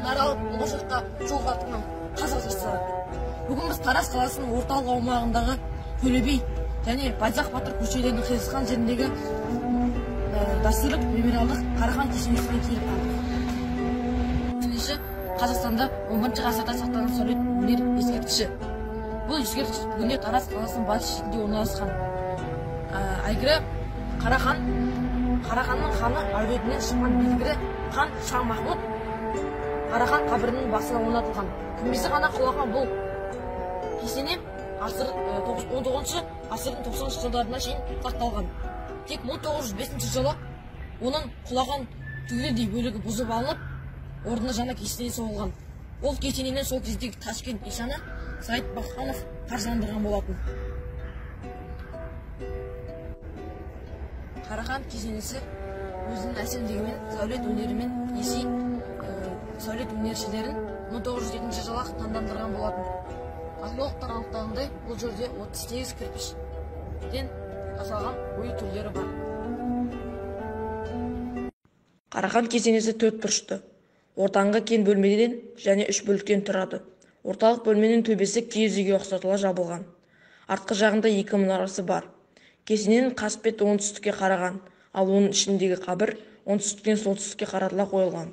наралып болашаққа жол тартқан қазақ жастары. Бүгін біз Тараз қаласының орталық аумағындағы Төле би және Байзақ Батыр көшелерінің қиылысқан жеріндегі дәстүрлік мемориалдық Қарахан кесенесіне келіп қалдық. Кесенесі Қазақстанда 11 ғасырда сақталған сәулет өнер ескерткіші. Бұл ескерткіш бүгінде Тараз қаласының батыс шетінде орналасқан. Әйгілі Қараханның ханы әулетінен шыққан белгілі хан Шах Махмұд Қарахан қабірінің басына орнатылған. Күмбезі ғана құлаған бұл кесене 19 ғасырдың 90 жылдарына шейін сақталған. Тек 1905 жылы оның құлаған түгелдей бөлігі бұзып алынып, орнына жаңа кесене соғылған. Ол кесенені сол кездегі Ташкент нишаны Саид Баханов қаржыландырған болатын. Қарахан кесенесі өзінің әсемдігімен, сәулет өнерімен есей сәулет өнершілерін 1907 жылы таңдандырған болатын. Археологтар анықтағандай, бұл жерде 38 кірпіштен жасалған ой түрлері бар. Қарахан кесенесі 4 бұрышты. Ортаңғы кен бөлмеден және 3 бөліктен тұрады. Орталық бөлменің төбесі киіз үйге ұқсатыла жабылған. Артқы жағында 2 мұнарасы бар. Кесененің қас беті оңтүстікке қараған, ал оның ішіндегі қабір оңтүстіктен солтүстікке қаратыла қойылған.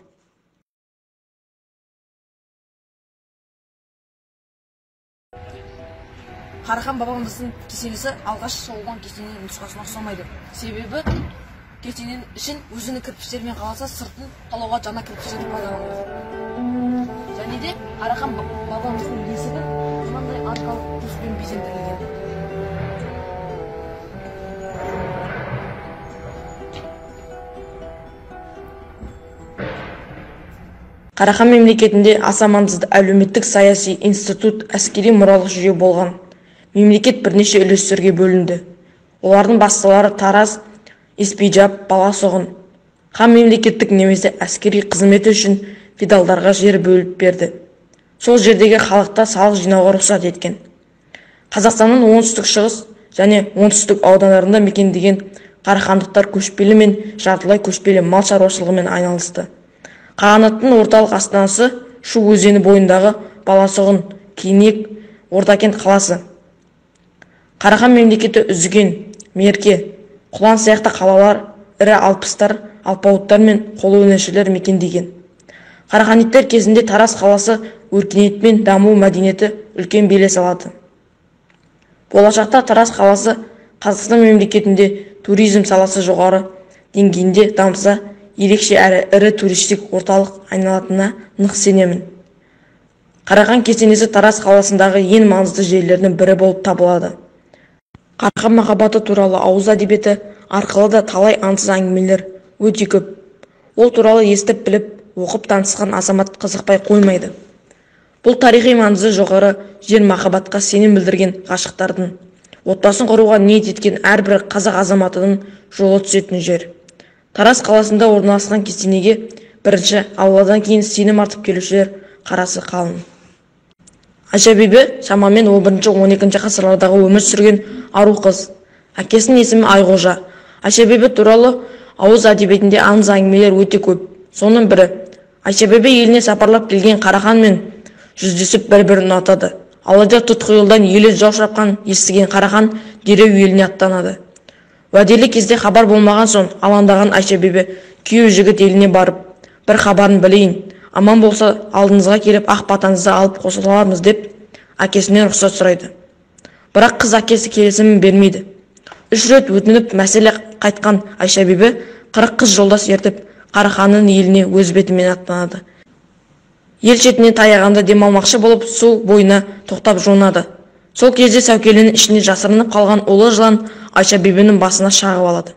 Қарахан бабамыздың кесенесі алғаш соғылған кесененің нұсқасына ұқсамайды. Себебі кесененің ішін өзінің кірпіштерімен қаласа, сыртын қалауға жаңа кірпіштер пайдаланды. Және де Қарахан бабамыздың есігі мынандай арқалық түспен безендірілген. Қарахан мемлекетінде аса маңызды әлеуметтік саяси институт әскери мұралық жүйе болған. Мемлекет бірнеше үлестерге бөлінді. Олардың басталары Тараз, Испиджаб, Баласоғын. Хан мемлекеттік немесе әскери қызметі үшін феодалдарға жер бөліп берді. Сол жердегі халықта салық жинауға рұқсат еткен. Қазақстанның оңтүстік шығыс және оңтүстік аудандарында мекендеген қарахандықтар көшпелі мен жартылай көшпелі мал шаруашылығымен айналысты. Қағанаттың орталық астанасы Шу өзені бойындағы Баласоғын, Кейнек, Ордакент қаласы. Қарахан мемлекеті Үзген, Мерке, Құлан сияқты қалалар, ірі алпыстар, алпауыттар мен қолөнершілер мекендеген. Қараханиттер кезінде Тараз қаласы өркениет пен даму мәдениеті үлкен белес алады. Болашақта Тараз қаласы Қазақстан мемлекетінде туризм саласы жоғары деңгейінде дамыса, ерекше әрі ірі туристік орталық айналатынына нық сенемін. Қарахан кесенесі Тараз қаласындағы ең маңызды жерлердің бірі болып табылады. Қарахан махаббаты туралы ауыз әдебиеті арқылы да талай аңсыз әңгімелер өте көп. Ол туралы естіп біліп, оқып танысқан азамат қызықпай қоймайды. Бұл тарихи маңызы жоғары жер махаббатқа сенім білдірген ғашықтардың, отбасын құруға ниет еткен әрбір қазақ азаматының жолы түсетін жер. Тараз қаласында орналасқан кесенеге бірінші, Алладан кейін сенім артып келушілер қарасы қалың. Айша бибі шамамен 11-12 ғасырлардағы өмір сүрген ару қыз. Әкесінің есімі Айғожа. Айша бибі туралы ауыз әдебиетінде аңыз әңгімелер өте көп. Соның бірі, Айша бибі еліне сапарлап келген Қараханмен жүздесіп бір-бірін ұнатады. Алайда тұтқы елден елі жау шапқан естіген Қарахан дереу еліне аттанады. Уәделі кезде хабар болмаған соң алаңдаған Айша бибі күйеу жігіт еліне барып, бір хабарын білейін, аман болса алдыңызға келіп ақ батаңызды алып қосыламыз деп әкесінен рұқсат сұрайды. Бірақ қыз әкесі келісімін бермейді. 3 рет өтініп мәселе қайтқан Айша бибі 40 қыз жолдас ертіп Қараханның еліне өз бетімен аттанады. Ел шетіне таяғанда демалмақшы болып су бойына тоқтап жуынады. Сол кезде сәукеленің ішіне жасырынып қалған ұлы жылан Айша бибінің басына шағып алады.